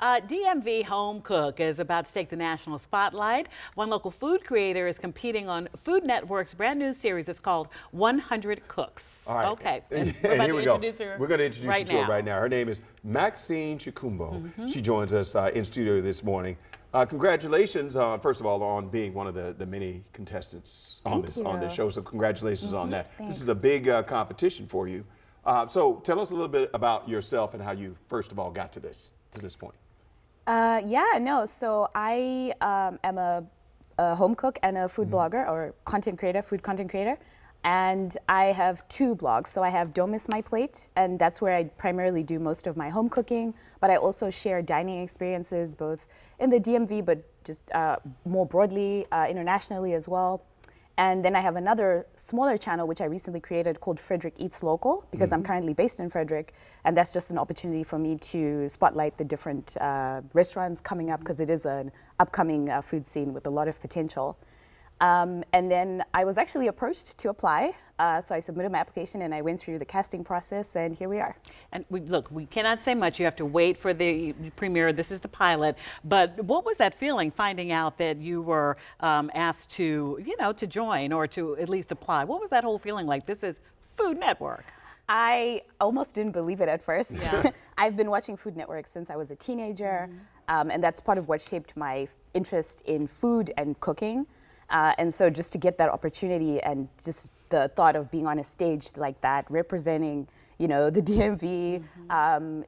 DMV Home Cook is about to take the national spotlight. One local food creator is competing on Food Network's brand new series. It's called 100 Cooks. All right. Okay. And here we go. We're going to introduce you to her right now. Her name is Maxine Chikumbo. She joins us in studio this morning. Congratulations, first of all, on being one of the many contestants on this show. So congratulations on that. Thanks. This is a big competition for you. So tell us a little bit about yourself and how you first of all got to this point. So I am a home cook and a food blogger or content creator, food content creator. And I have two blogs. So I have Don't Miss My Plate, and that's where I primarily do most of my home cooking, but I also share dining experiences both in the DMV, but just more broadly, internationally as well. And then I have another smaller channel, which I recently created called Frederick Eats Local, because I'm currently based in Frederick. And that's just an opportunity for me to spotlight the different restaurants coming up, because it is an upcoming food scene with a lot of potential. And then I was actually approached to apply. So I submitted my application and I went through the casting process, and here we are. And we cannot say much. You have to wait for the premiere. This is the pilot. But what was that feeling, finding out that you were asked to, to join or to at least apply? What was that whole feeling like? This is Food Network. I almost didn't believe it at first. Yeah. I've been watching Food Network since I was a teenager. And that's part of what shaped my interest in food and cooking. And so just to get that opportunity and just the thought of being on a stage like that, representing, the DMV,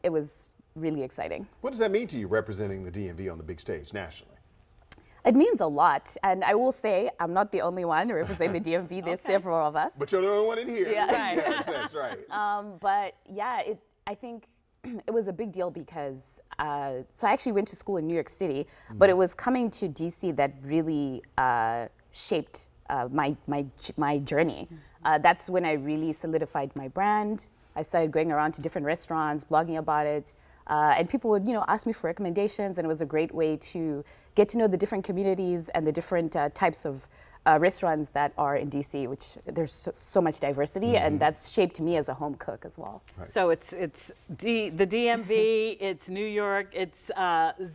it was really exciting. What does that mean to you, representing the DMV on the big stage nationally? It means a lot. And I will say, I'm not the only one representing the DMV. There's several of us. But you're the only one in here. Yeah. Right. Yes, that's right. But yeah, I think it was a big deal because, so I actually went to school in New York City, but it was coming to DC that really shaped my journey. That's when I really solidified my brand. I started going around to different restaurants, blogging about it, and people would, ask me for recommendations, and it was a great way to get to know the different communities and the different types of restaurants that are in DC, which there's so much diversity, and that's shaped me as a home cook as well. Right. So it's the DMV, it's New York, it's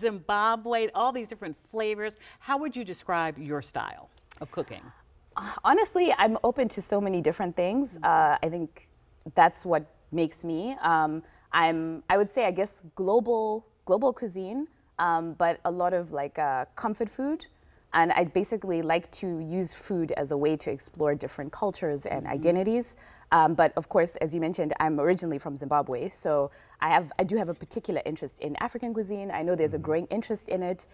Zimbabwe, all these different flavors. How would you describe your style of cooking? Honestly, I'm open to so many different things. I think that's what makes me. I would say, I guess, global cuisine, but a lot of comfort food. And I basically like to use food as a way to explore different cultures and identities. But of course, as you mentioned, I'm originally from Zimbabwe, so I do have a particular interest in African cuisine. I know there's a growing interest in it.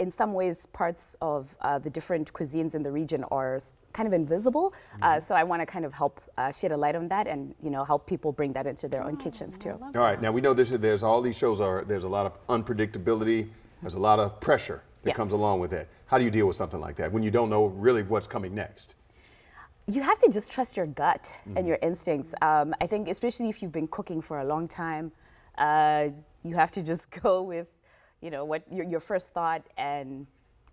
In some ways, parts of the different cuisines in the region are kind of invisible. So I want to kind of help shed a light on that and help people bring that into their own kitchens too. All right, now we know there's all these shows there's a lot of unpredictability, there's a lot of pressure that comes along with that. How do you deal with something like that when you don't know really what's coming next? You have to just trust your gut and your instincts. I think especially if you've been cooking for a long time, you have to just go with what your first thought, and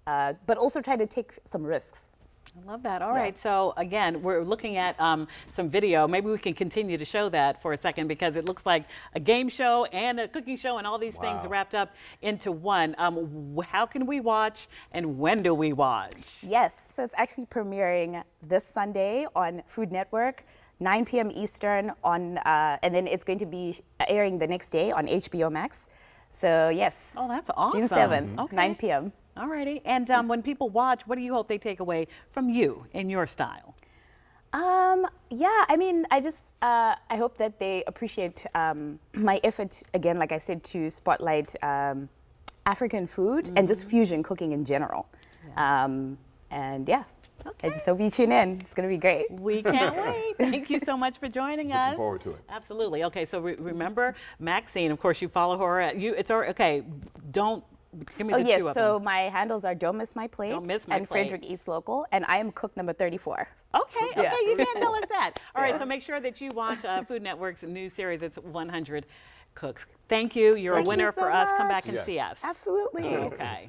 but also try to take some risks. I love that. All right. So again, we're looking at some video. Maybe we can continue to show that for a second, because it looks like a game show and a cooking show and all these things wrapped up into one. How can we watch and when do we watch? Yes. So it's actually premiering this Sunday on Food Network, 9 p.m. Eastern and then it's going to be airing the next day on HBO Max. So yes. Oh, that's awesome. June 7th, 9 p.m. All righty. And when people watch, what do you hope they take away from you in your style? I hope that they appreciate my effort, again, like I said, to spotlight African food and just fusion cooking in general. Okay. So if you tune in, it's going to be great. We can't wait. Thank you so much for joining us. Looking forward to it. Absolutely. Okay, so remember Maxine, of course, you follow her. Don't give me the two of them. So my handles are Don't Miss My Plate and Frederick Eats Local, and I am cook number 34. Okay, you can't tell us that. All right, so make sure that you watch Food Network's new series. It's 100 Cooks. Thank you. You're a winner for us. Come back and see us. Absolutely. Okay.